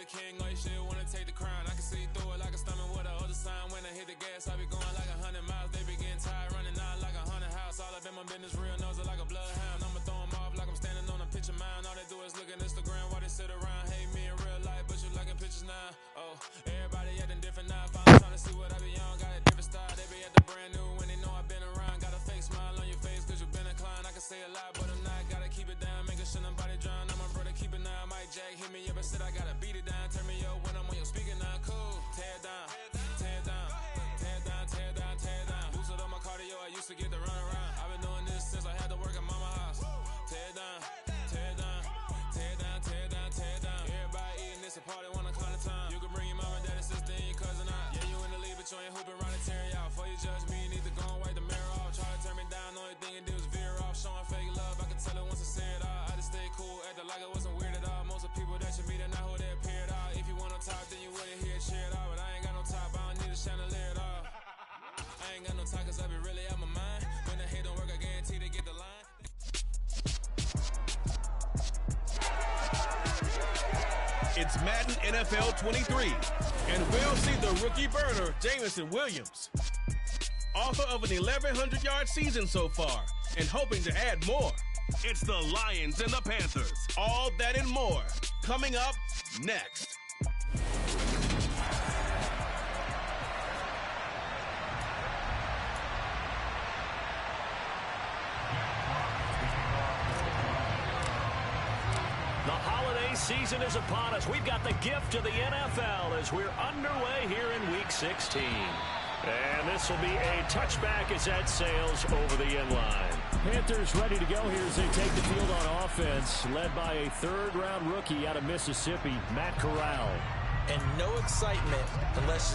the king, like shit, wanna take the crown. I can see through it like a stomach with a other sign. When I hit the gas, I be going like 100 miles. They be getting tired, running out like a 100 house. All up in my business, real nose like a bloodhound. I'ma throw them off like I'm standing on a picture mound. All they do is look at Instagram while they sit around. Hate me in real life, but you liking pictures now. Oh, everybody acting different now. Finally trying to see what I be on. Got a different style, they be acting brand new when they know I've been around. Got a fake smile on your face cause you been inclined. I can say a lot, but I'm not. Gotta keep it down, making sure nobody drown. I'm a brother, keep it now. Mike Jack hit me up and said I gotta beat it down. Turn me up when I'm on your speaker now. Cool, tear it down, tear it down, tear it down, tear it down, tear it down. Boosted up my cardio, I used to get to run around. I've been doing this since I had to work at mama house. Tear it down, tear it down, tear it down, tear it down, tear it down. Everybody eating this a party, one o'clock of time. You can bring your mama, daddy, sister, and your cousin out. Yeah, you in the league, but you ain't hooping around and tearing out. Before you judge me, you need to go and wipe the mirror off. Try to turn me down, only thing you do is veer off. Showing fake love, I can tell it once I say it all. I just stay cool, acting like it wasn't weird at all. Most of the people that you meet are not who they appear at all. If you want to talk, then you wouldn't hear it cheer at all. But I ain't got no top, I don't need a chandelier at all. I ain't got no time cause I be really out my mind. When the hate don't work, I guarantee to get the line. It's Madden NFL 23, and we'll see the rookie burner, Jameson Williams, author of an 1,100-yard season so far, and hoping to add more. It's the Lions and the Panthers. All that and more, coming up next. The holiday season is upon us. We've got the gift of the NFL as we're underway here in Week 16. And this will be a touchback as that sails over the end line. Panthers ready to go here as they take the field on offense, led by a third-round rookie out of Mississippi, Matt Corral. And no excitement unless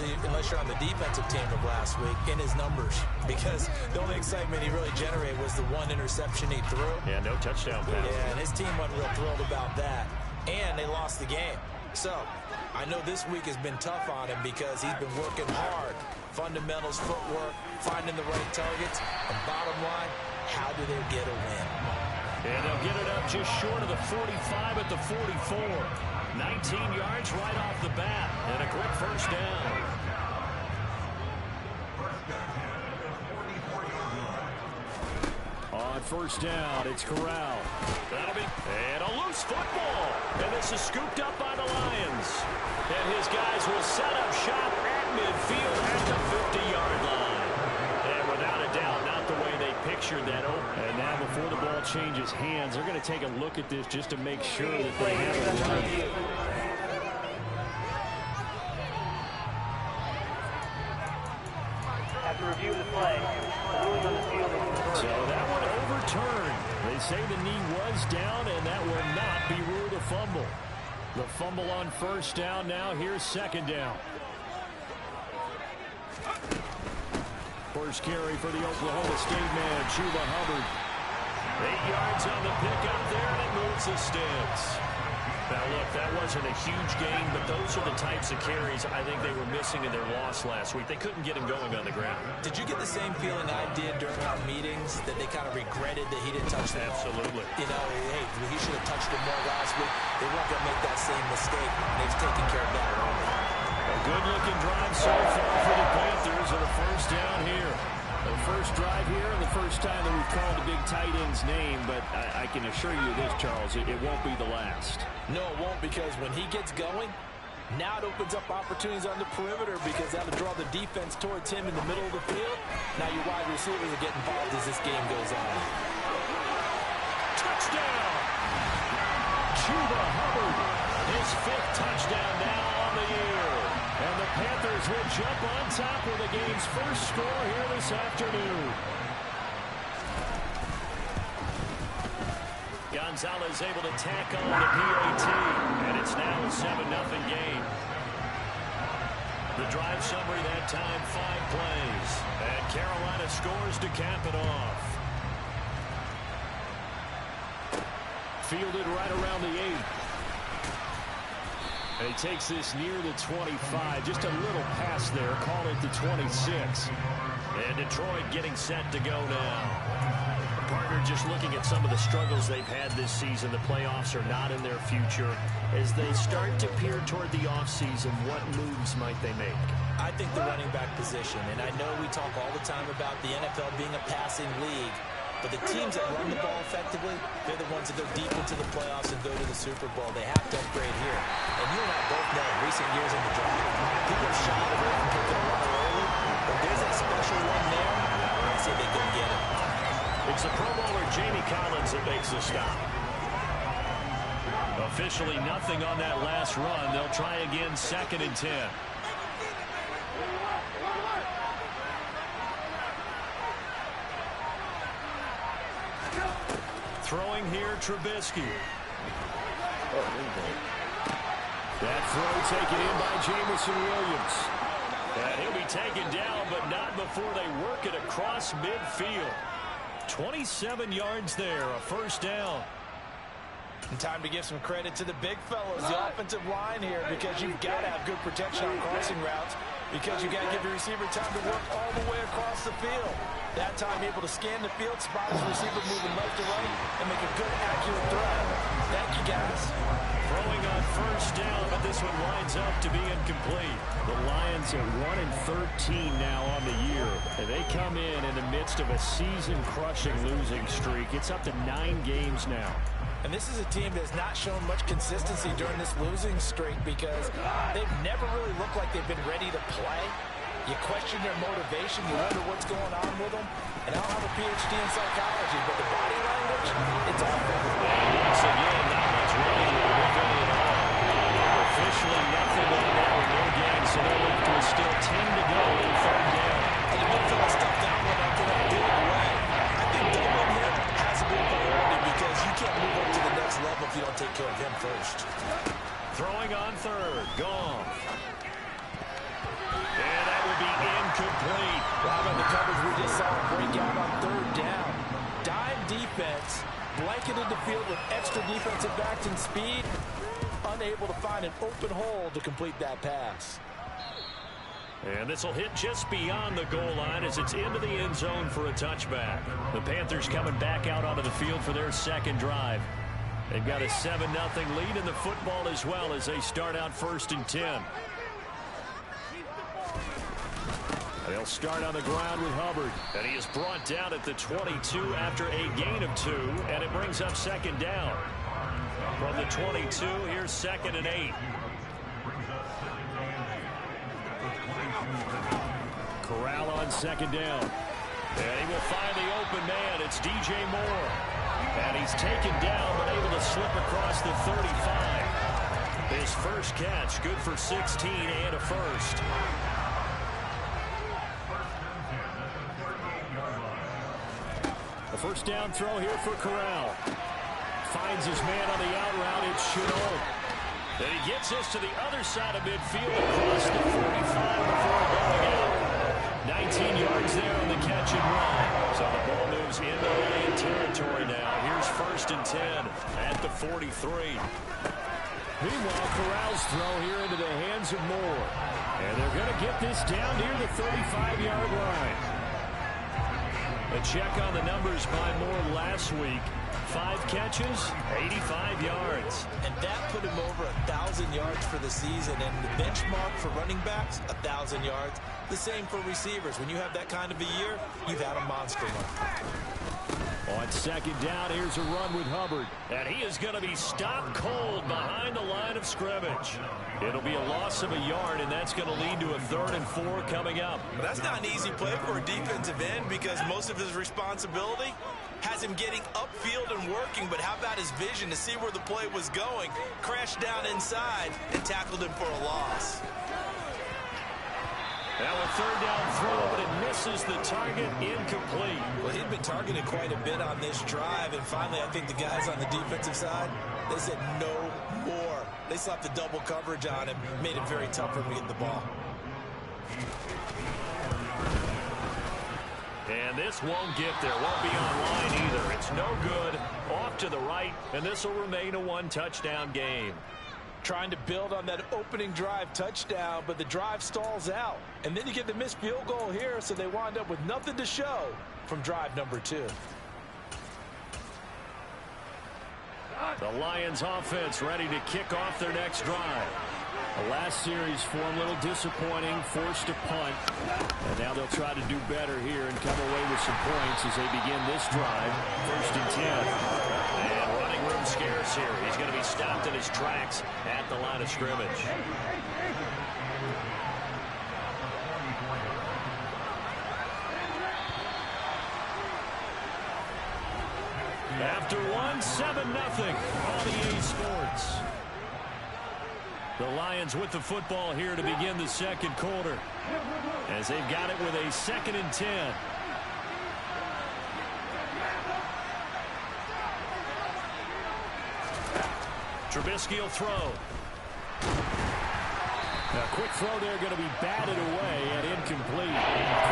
you're on the defensive team of last week in his numbers, because the only excitement he really generated was the one interception he threw. Yeah, no touchdown pass. Yeah, and his team wasn't real thrilled about that, and they lost the game. So I know this week has been tough on him because he's been working hard. Fundamentals, footwork, finding the right targets, and bottom line, how do they get a win? And they'll get it up just short of the 45 at the 44. 19 yards right off the bat, and a quick first down. On first down, it's Corral. That'll be, and a loose football. And this is scooped up by the Lions. And his guys will set up shop at midfield at the 50-yard line. And without a doubt, not the way they pictured that open. And now before the ball changes hands, they're going to take a look at this just to make sure that they have it right. After review of the play, ruling on the field is confirmed. So that one overturned. They say the knee was down, and that will not be ruled a fumble. The fumble on first down now. Here's second down. First carry for the Oklahoma State man, Chuba Hubbard. 8 yards on the pickup there, and it moves the sticks. Now, look, that wasn't a huge gain, but those are the types of carries I think they were missing in their loss last week. They couldn't get him going on the ground. Did you get the same feeling I did during our meetings, that they kind of regretted that he didn't touch the ball? Absolutely. You know, hey, he should have touched it more last week. They weren't going to make that same mistake. They've taken care of that early. A good-looking drive so far for the Panthers, and a first down here. The first drive here, and the first time that we've called a big tight end's name, but I can assure you this, Charles, it won't be the last. No, it won't, because when he gets going, now it opens up opportunities on the perimeter, because that'll draw the defense towards him in the middle of the field. Now your wide receivers will get involved as this game goes on. Touchdown! Chuba Hubbard, his 5th touchdown now on the year. And the Panthers will jump on top with the game's first score here this afternoon. Gonzalez able to tack on the PAT, and it's now a 7-0 game. The drive summary that time, 5 plays, and Carolina scores to cap it off. Fielded right around the 8. And he takes this near the 25. Just a little pass there. Call it the 26. And Detroit getting set to go now. partner, just looking at some of the struggles they've had this season, the playoffs are not in their future. As they start to peer toward the offseason, what moves might they make? I think the running back position, and I know we talk all the time about the NFL being a passing league, but the teams that run the ball effectively, they're the ones that go deep into the playoffs and go to the Super Bowl. They have to upgrade here. And you and I both know in recent years in the draft, people have shied away from picking a runner early, but there's that special one there, and I say they go get it. It's the Pro Bowler Jamie Collins that makes the stop. Officially nothing on that last run. They'll try again, 2nd and 10. Throwing here, Trubisky. That throw taken in by Jameson Williams. And he'll be taken down, but not before they work it across midfield. 27 yards there, a first down. And time to give some credit to the big fellows, the offensive line here, because you've got to have good protection on crossing routes, because you've got to give your receiver time to work all the way across the field. That time able to scan the field, spot his receiver moving left to right, and make a good, accurate throw. Thank you, guys. Throwing on first down, but this one winds up to be incomplete. The Lions are 1-13 now on the year. And they come in the midst of a season-crushing losing streak. It's up to 9 games now. And this is a team that has not shown much consistency during this losing streak because they've never really looked like they've been ready to play. You question their motivation. You wonder what's going on with them. And I don't have a PhD in psychology, but the body language, it's all there. Once again, not much running with any at all. Officially nothing on that with no gain, so they're left with still 10 to go in 3rd down. And the big fella stepped down one after that big way. I think doubling him has to be a priority because you can't move up to the next level if you don't take care of him first. Throwing on 3rd, gone. And that would be incomplete. Right on the coverage, we just saw him break out on 3rd down. Dime defense, blanketed the field with extra defensive backs and speed, unable to find an open hole to complete that pass. And this will hit just beyond the goal line as it's into the end zone for a touchback. The Panthers coming back out onto the field for their 2nd drive. They've got a 7-0 lead in the football as well as they start out 1st and 10. They'll start on the ground with Hubbard. And he is brought down at the 22 after a gain of 2, and it brings up 2nd down. From the 22, here's 2nd and 8. Corral on 2nd down. And he will find the open man. It's DJ Moore. And he's taken down but able to slip across the 35. His first catch, good for 16 and a first. A first down throw here for Corral. Finds his man on the out route. It's Chenault. And he gets us to the other side of midfield across the 45 before going out. 19 yards there on the catch and run. So the ball moves into Lion territory now. Here's 1st and 10 at the 43. Meanwhile, Corral's throw here into the hands of Moore. And they're going to get this down near the 35-yard line. A check on the numbers by Moore last week. 5 catches, 85 yards. And that put him over 1,000 yards for the season. And the benchmark for running backs, 1,000 yards. The same for receivers. When you have that kind of a year, you've had a monster one. On 2nd down, here's a run with Hubbard. And he is going to be stopped cold behind the line of scrimmage. It'll be a loss of a yard, and that's going to lead to a 3rd and 4 coming up. But that's not an easy play for a defensive end because most of his responsibility has him getting upfield and working, but how about his vision to see where the play was going, crashed down inside, and tackled him for a loss. Now a 3rd down throw, but it misses the target, incomplete. Well, he'd been targeted quite a bit on this drive, and finally I think the guys on the defensive side, they said no more. They slapped the double coverage on him, made it very tough for him to get the ball. And this won't get there, won't be online either. It's no good, off to the right, and this will remain a 1-touchdown game. Trying to build on that opening drive touchdown, but the drive stalls out. And then you get the missed field goal here, so they wind up with nothing to show from drive number 2. The Lions offense ready to kick off their next drive. The last series for them a little disappointing, forced to punt. And now they'll try to do better here and come away with some points as they begin this drive. 1st and 10. And running room scarce here. He's going to be stopped in his tracks at the line of scrimmage. After one, 7-0 on EA Sports. The Lions with the football here to begin the second quarter, as they've got it with a 2nd and 10. Trubisky will throw. A quick throw there going to be batted away and incomplete.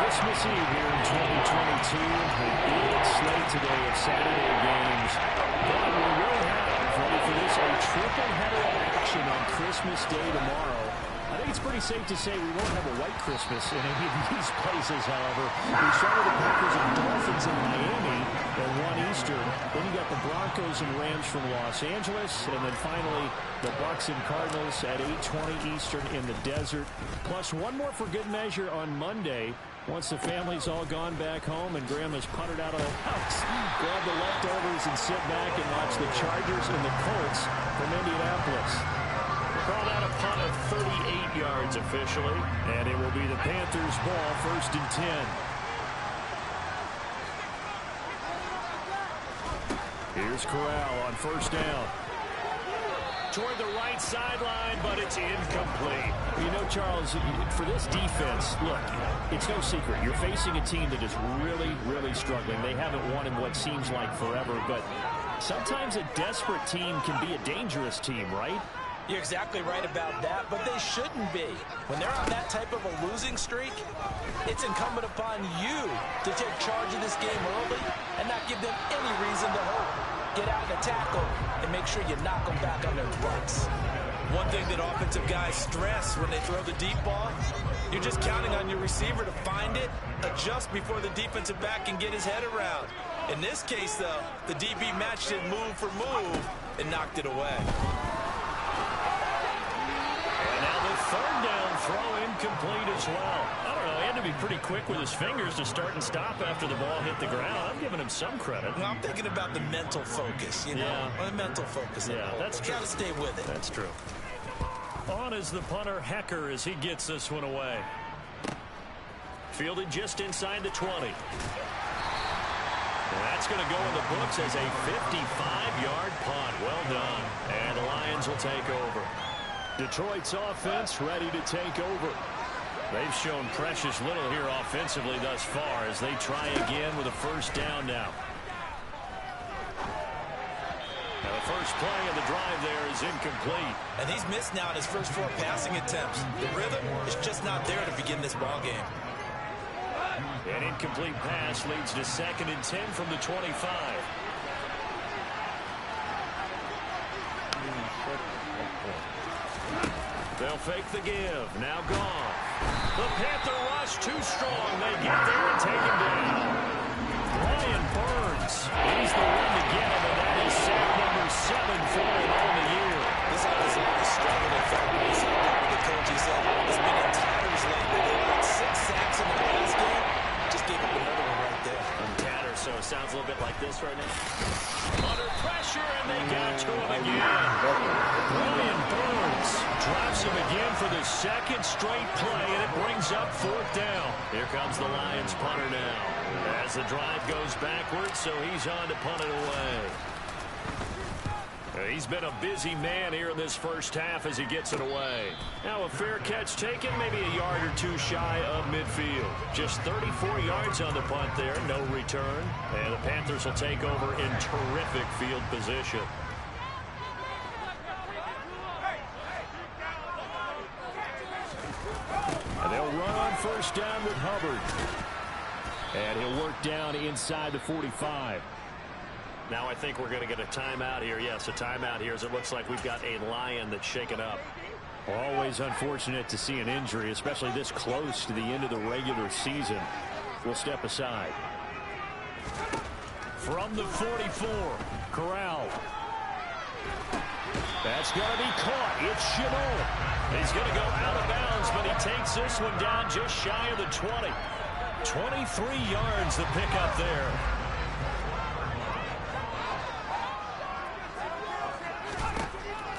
Christmas Eve here in 2022. A big slate today of Saturday games. But we will have, ready for this, a triple header of action on Christmas Day tomorrow. I think it's pretty safe to say we won't have a white Christmas in any of these places, however. We started the Packers and Dolphins in Miami at 1 Eastern. Then you got the Broncos and Rams from Los Angeles. And then finally, the Bucs and Cardinals at 8:20 Eastern in the desert. Plus one more for good measure on Monday. Once the family's all gone back home and Grandma's puttered out of the house, grab the leftovers and sit back and watch the Chargers and the Colts from Indianapolis. Call that a punt of 38 yards officially, and it will be the Panthers' ball, 1st and 10. Here's Corral on 1st down. Toward the right sideline, but it's incomplete. You know, Charles, for this defense, look, it's no secret. You're facing a team that is really, really struggling. They haven't won in what seems like forever, but sometimes a desperate team can be a dangerous team, right? You're exactly right about that, but they shouldn't be. When they're on that type of a losing streak, it's incumbent upon you to take charge of this game early and not give them any reason to hope. Get out and tackle and make sure you knock them back on their butts. One thing that offensive guys stress when they throw the deep ball, you're just counting on your receiver to find it, adjust before the defensive back can get his head around. In this case, though, the DB matched it move for move and knocked it away. 3rd down throw incomplete as well. I don't know, he had to be pretty quick with his fingers to start and stop after the ball hit the ground. I'm giving him some credit. Well, I'm thinking about the mental focus, you know? Yeah. The mental focus. Yeah, that's true. Got to stay with it. That's true. On is the punter, Hecker, as he gets this one away. Fielded just inside the 20. And that's going to go in the books as a 55-yard punt. Well done. And the Lions will take over. Detroit's offense ready to take over. They've shown precious little here offensively thus far as they try again with a 1st down now. Now the first play of the drive there is incomplete. And he's missed now in his first 4 passing attempts. The rhythm is just not there to begin this ball game. An incomplete pass leads to 2nd and 10 from the 25. They'll fake the give. Now gone. The Panther rush too strong. They get there and take him down. Brian Burns. He's the one to get him, and that is sack number 7 for him on the year. This offensive line is struggling. In fact, when he sat down with the coach, he said it's been in tatters lately. They got 6 sacks in the last game. Just gave up another one right there. In tatters, so it sounds a little bit like this right now. Under pressure, and they got to him again. Brian Burns drops him again for the 2nd straight play, and it brings up 4th down. Here comes the Lions punter now. As the drive goes backwards, so he's on to punt it away. He's been a busy man here in this first half as he gets it away. Now a fair catch taken, maybe a yard or 2 shy of midfield. Just 34 yards on the punt there, no return. And the Panthers will take over in terrific field position. And they'll run on 1st down with Hubbard. And he'll work down inside the 45. Now I think we're going to get a timeout here. Yes, a timeout here as it looks like we've got a Lion that's shaken up. Always unfortunate to see an injury, especially this close to the end of the regular season. We'll step aside. From the 44, Corral. That's going to be caught. It's Chenot. He's going to go out of bounds, but he takes this one down just shy of the 20. 23 yards the pickup there.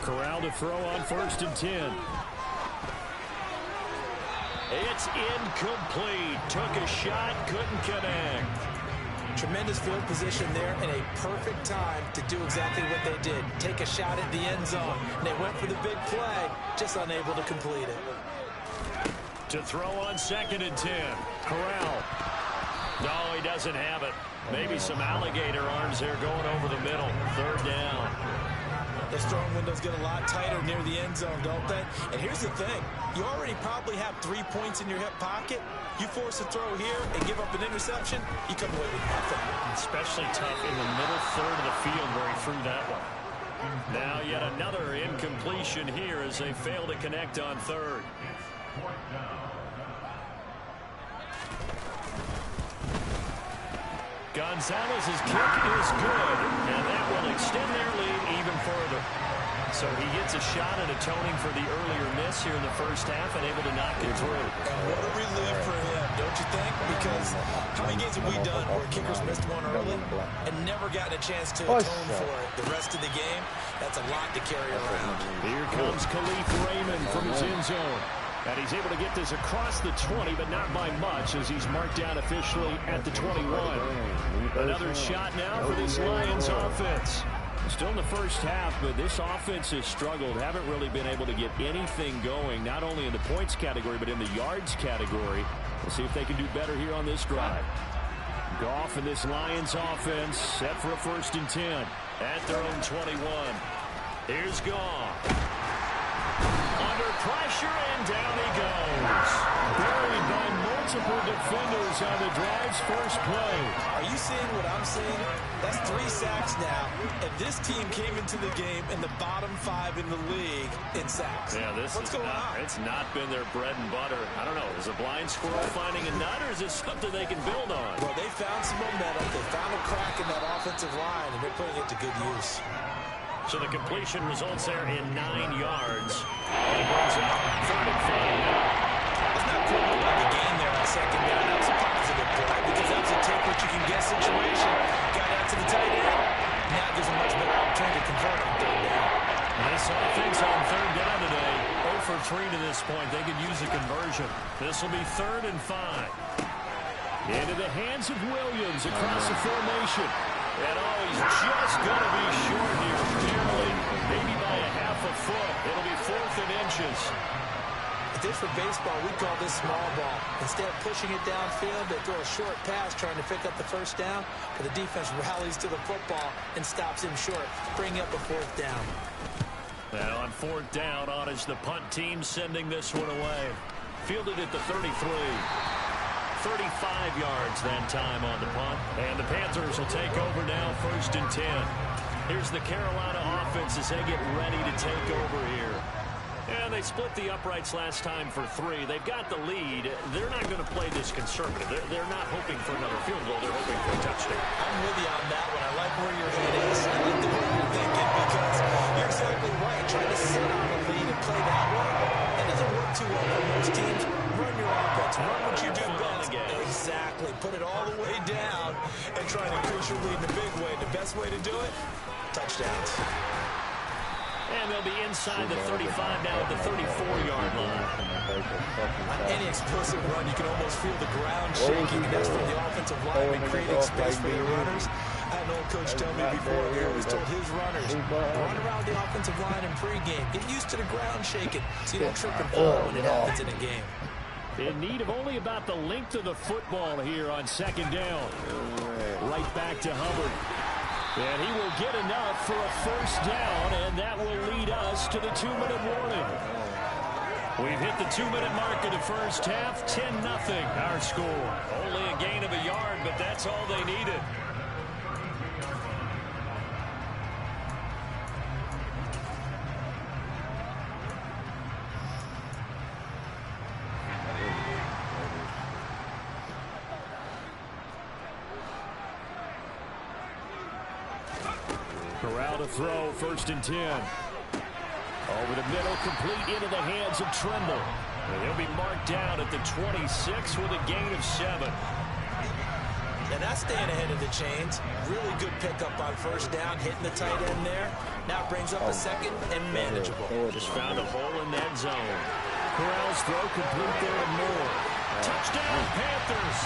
Corral to throw on 1st and 10. It's incomplete. Took a shot, couldn't connect. Tremendous field position there and a perfect time to do exactly what they did. Take a shot at the end zone. And they went for the big play, just unable to complete it. To throw on 2nd and 10. Corral. No, he doesn't have it. Maybe some alligator arms there going over the middle. 3rd down. Those throwing windows get a lot tighter near the end zone, don't they? And here's the thing. You already probably have 3 points in your hip pocket. You force a throw here and give up an interception, you come away with nothing. Especially tough in the middle third of the field where he threw that one. Now yet another incompletion here as they fail to connect on 3rd. Gonzalez's kick is good, and that will extend their lead even further. So he gets a shot at atoning for the earlier miss here in the first half and able to knock it through. And what a relief for him, don't you think? Because how many games have we done where kickers missed one early and never gotten a chance to atone for it the rest of the game? That's a lot to carry around. Here comes Khalif Raymond from his end zone. And he's able to get this across the 20, but not by much as he's marked down officially at the 21. Another shot now for this Lions offense. Still in the first half, but this offense has struggled. Haven't really been able to get anything going, not only in the points category, but in the yards category. We'll see if they can do better here on this drive. Goff and this Lions offense set for a 1st and 10 at their own 21. Here's Goff. Under pressure, and down he goes. Buried by multiple defenders on the drive's first play. Are you seeing what I'm seeing? That's 3 sacks now, and this team came into the game in the bottom 5 in the league in sacks. Yeah, What's going on? It's not been their bread and butter. I don't know. Is a blind squirrel finding a nut, or is this something they can build on? Well, they found some momentum. They found a crack in that offensive line, and they're putting it to good use. So the completion results there in 9 yards. And it brings up 3rd and 5 now. It's not cool about the gain there on 2nd down. That was a positive play because that was a take what you can get situation. Got out to the tight end. Now gives a much better opportunity to convert on 3rd down. This offense on 3rd down today, 0 for 3 to this point. They could use a conversion. This will be 3rd and 5. Into the hands of Williams across the formation. And he's just going to be short here, barely, maybe by a half a foot. It'll be 4th and inches. If this were baseball, we'd call this small ball. Instead of pushing it downfield, they throw a short pass trying to pick up the 1st down, but the defense rallies to the football and stops him short, bringing up a 4th down. And on 4th down, on is the punt team sending this one away. Fielded at the 33. 35 yards that time on the punt. And the Panthers will take over now, 1st and 10. Here's the Carolina offense as they get ready to take over here. And they split the uprights last time for 3. They've got the lead. They're not going to play this conservative. They're not hoping for another field goal. They're hoping for a touchdown. I'm with you on that one. I like where your head is. I like the way you're thinking because you're exactly right. Trying to sit on the lead and play that way, that doesn't work too well for most teams. Run your offense. Run what you do best. Exactly. Put it all the way down and try to increase your lead in a big way. The best way to do it, touchdowns. And they'll be inside the 35 now at the 34-yard line. On any explosive run, you can almost feel the ground shaking. And that's from the offensive lineman creating space for your runners. I had an old coach tell me before he always told his runners, run around the offensive line in pregame. Get used to the ground shaking so you don't trip and fall when it happens in a game. In need of only about the length of the football here on 2nd down. Right back to Hubbard. And he will get enough for a 1st down, and that will lead us to the 2-minute warning. We've hit the 2-minute mark of the first half, 10-0 our score. Only a gain of a yard, but that's all they needed. Corral to throw, 1st and 10. Over the middle, complete into the hands of Trimble. And he'll be marked down at the 26 with a gain of 7. And that's staying ahead of the chains. Really good pickup on first down, hitting the tight end there. Now brings up a second and manageable. Just found a hole in that zone. Corral's throw complete there to Moore. Touchdown, Panthers.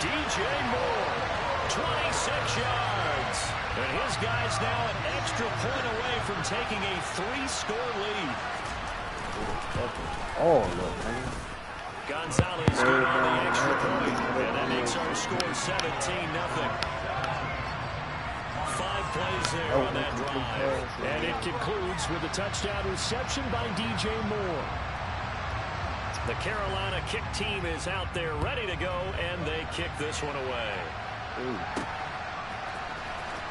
DJ Moore, 26 yards. And his guys now an extra point away from taking a 3-score lead. Oh, look, man. Gonzalez good on the extra point. And that makes our score 17-0. 5 plays there on that drive. And it concludes with a touchdown reception by DJ Moore. The Carolina kick team is out there ready to go, and they kick this one away.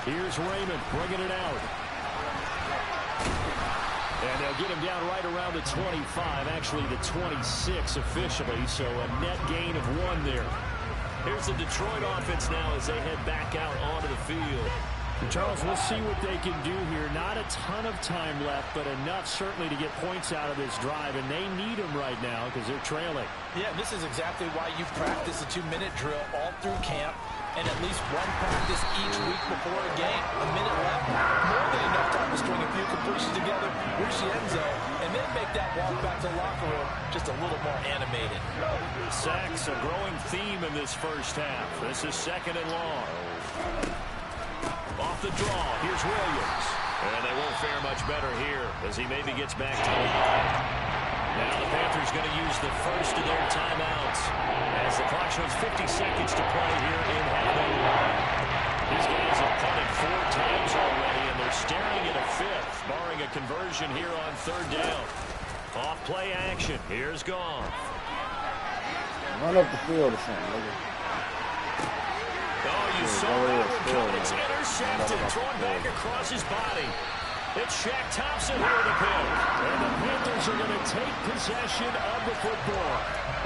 Here's Raymond bringing it out. And they'll get him down right around the 25, actually the 26 officially, so a net gain of 1 there. Here's the Detroit offense now as they head back out onto the field. And Charles, we'll see what they can do here. Not a ton of time left, but enough certainly to get points out of this drive, and they need them right now because they're trailing. Yeah, this is exactly why you practice a 2-minute drill all through camp and at least one practice each week before a game. A minute left, more than enough time to string a few completions together, reach the end zone, and then make that walk back to the locker room just a little more animated. Sacks, a growing theme in this first half. This is 2nd and long. Off the draw, here's Williams. And they won't fare much better here as he maybe gets back to the line. Now the Panthers going to use the first of their timeouts as the clock shows 50 seconds to play here in half. These guys have punted 4 times already, and they're staring at a 5th, barring a conversion here on 3rd down. Off play action. Here's Goff. Run up the field or something. Oh, you saw that one coming. It's intercepted. Thrown back across his body. It's Shaq Thompson here to pick. And the Panthers are going to take possession of the football.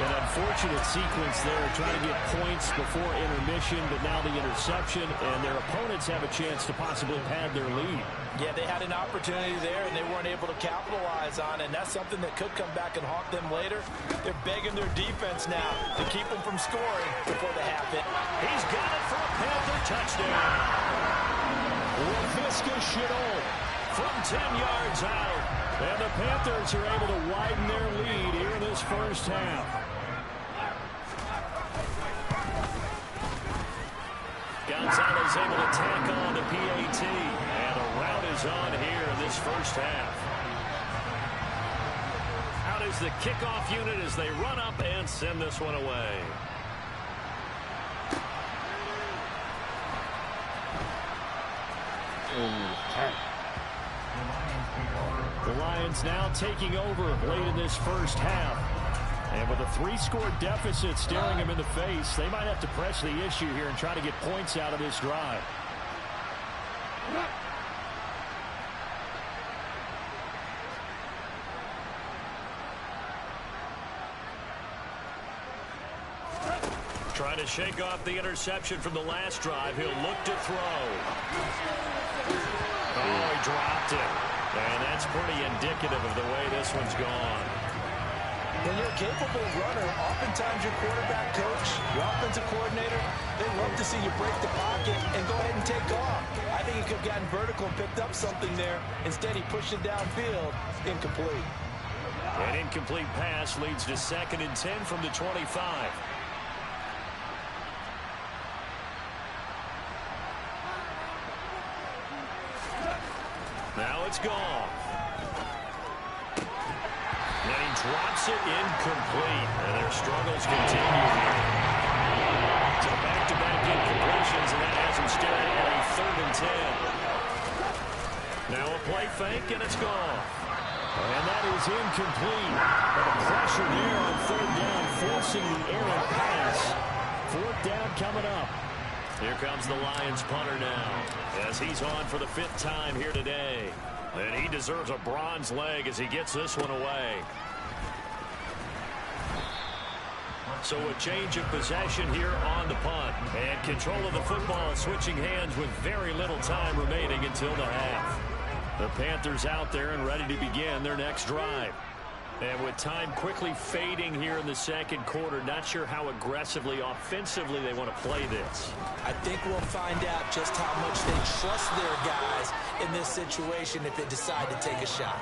An unfortunate sequence there, trying to get points before intermission, but now the interception, and their opponents have a chance to possibly pad their lead. Yeah, they had an opportunity there, and they weren't able to capitalize on it, and that's something that could come back and haunt them later. They're begging their defense now to keep them from scoring before the half hit. He's got it for a Panther touchdown. Laviska Shenault from 10 yards out. And the Panthers are able to widen their lead here in this first half. Gonzalez able to tack on the PAT. And a rout is on here in this first half. Out is the kickoff unit as they run up and send this one away. The Lions now taking over late in this first half. And with a 3-score deficit staring them in the face, they might have to press the issue here and try to get points out of this drive. Trying to shake off the interception from the last drive. He'll look to throw. Oh, he dropped it. And that's pretty indicative of the way this one's gone. When you're a capable runner, oftentimes your quarterback coach, your offensive coordinator, they love to see you break the pocket and go ahead and take off. I think he could have gotten vertical and picked up something there. Instead, he pushed it downfield. Incomplete. An incomplete pass leads to 2nd and 10 from the 25. Now it's gone. And he drops it incomplete. And their struggles continue here. So back-to-back incompletions, and that has him staring at a 3rd and 10. Now a play fake, and it's gone. And that is incomplete. But the pressure there on 3rd down, forcing the errant pass. 4th down coming up. Here comes the Lions punter now, as he's on for the 5th time here today. And he deserves a bronze leg as he gets this one away. So a change of possession here on the punt. And control of the football switching hands with very little time remaining until the half. The Panthers out there and ready to begin their next drive. And with time quickly fading here in the second quarter, not sure how aggressively, offensively they want to play this. I think we'll find out just how much they trust their guys in this situation if they decide to take a shot.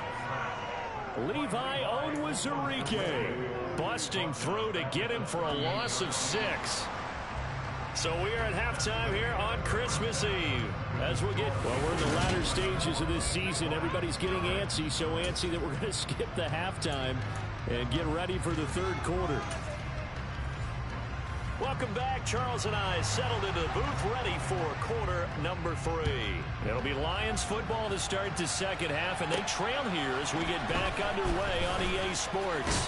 Levi Onwuzurike busting through to get him for a loss of 6. So we are at halftime here on Christmas Eve. As we'll get, well, we're in the latter stages of this season. Everybody's getting antsy, so antsy that we're going to skip the halftime and get ready for the third quarter. Welcome back. Charles and I settled into the booth ready for quarter number 3. It'll be Lions football to start the second half, and they trail here as we get back underway on EA Sports.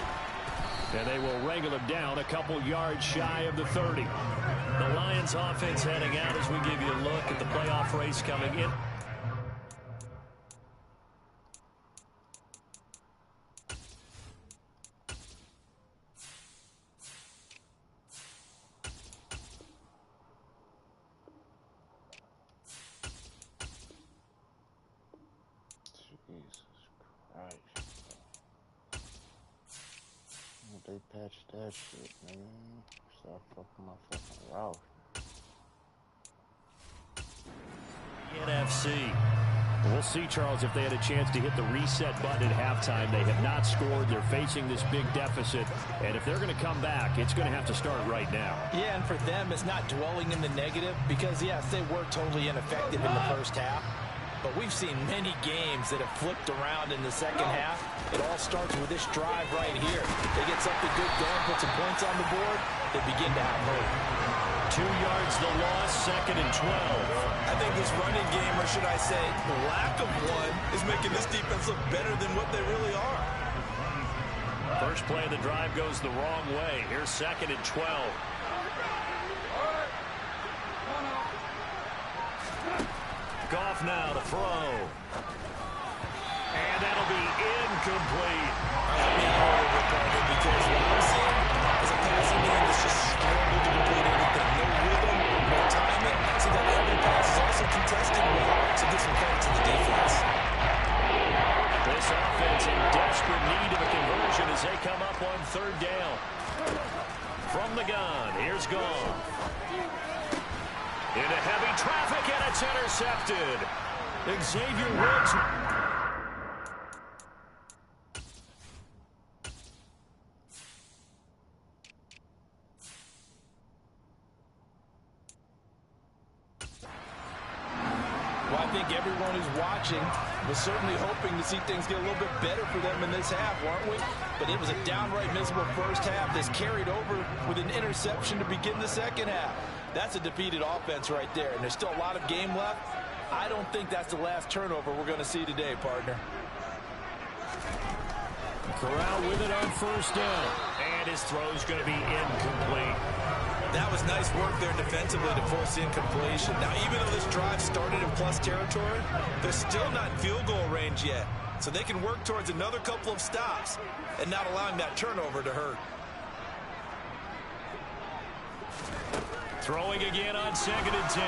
And they will wrangle them down a couple yards shy of the 30. The Lions offense heading out as we give you a look at the playoff race coming in. They patched that shit, man. Stop fucking my fucking route. NFC. We'll see, Charles, if they had a chance to hit the reset button at halftime. They have not scored. They're facing this big deficit. And if they're going to come back, it's going to have to start right now. Yeah, and for them, it's not dwelling in the negative because, yes, they were totally ineffective in the first half. But we've seen many games that have flipped around in the second half. It all starts with this drive right here. They get something good going, put some points on the board, they begin to have hope. 2 yards the loss, 2nd and 12. I think this running game, or should I say the lack of one, is making this defense look better than what they really are. First play of the drive goes the wrong way. Here's 2nd and 12. Goff now to throw. And that'll be incomplete. Because what I'm seeing is a passing game that's just struggled to complete anything. No rhythm, no timing. See that every pass is also contested well, so give some credit to the defense. This offense in desperate need of a conversion as they come up on 3rd down. From the gun, here's Goff. Into heavy traffic, and it's intercepted. Xavier Woods. Well, I think everyone who's watching was certainly hoping to see things get a little bit better for them in this half, weren't we? But it was a downright miserable first half that's carried over with an interception to begin the second half. That's a defeated offense right there, and there's still a lot of game left. I don't think that's the last turnover we're going to see today, partner. Corral with it on 1st down. And his throw's going to be incomplete. That was nice work there defensively to force the incompletion. Now, even though this drive started in plus territory, they're still not in field goal range yet. So they can work towards another couple of stops and not allowing that turnover to hurt. Throwing again on 2nd and 10.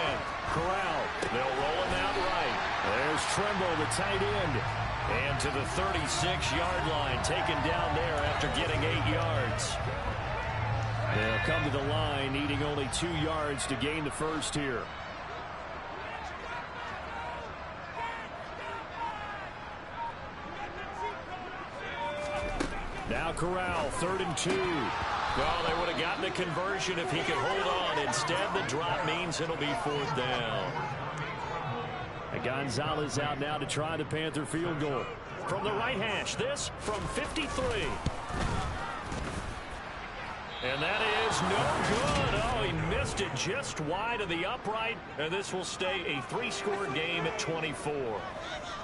Corral. They'll roll him out right. There's Trimble, the tight end. And to the 36-yard line, taken down there after getting 8 yards. They'll come to the line, needing only 2 yards to gain the first here. Now Corral, 3rd and 2. Well, they would have gotten a conversion if he could hold on. Instead, the drop means it'll be 4th down. And Gonzalez out now to try the Panther field goal. From the right hash, this from 53. And that is no good. Oh, he missed it just wide of the upright. And this will stay a 3-score game at 24.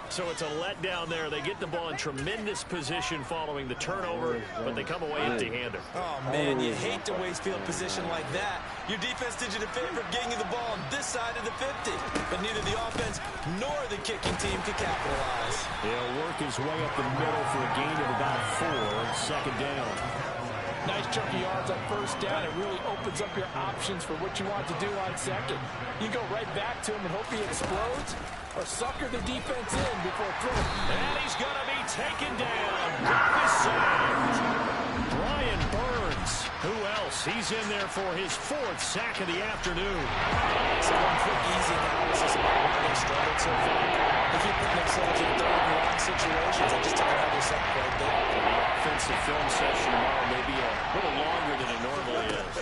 So it's a letdown there. They get the ball in tremendous position following the turnover, but they come away empty-handed. Oh, man, you hate to waste field position like that. Your defense did you the favor of getting you the ball on this side of the 50, but neither the offense nor the kicking team could capitalize. He'll work his way up the middle for a gain of about 4 on 2nd down. Nice chunk of yards on first down. It really opens up your options for what you want to do on second. You go right back to him and hope he explodes, or sucker the defense in before throwing. And he's going to be taken down. Drop is sacked. Brian Burns. Who else? He's in there for his 4th sack of the afternoon. So one quick, easy analysis about why they struggled so far. They keep putting themselves in third and long situations. They just took another sack right there. The offensive film session tomorrow may be a little longer than it normally is.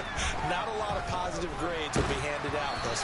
Not a lot of positive grades will be handed out this.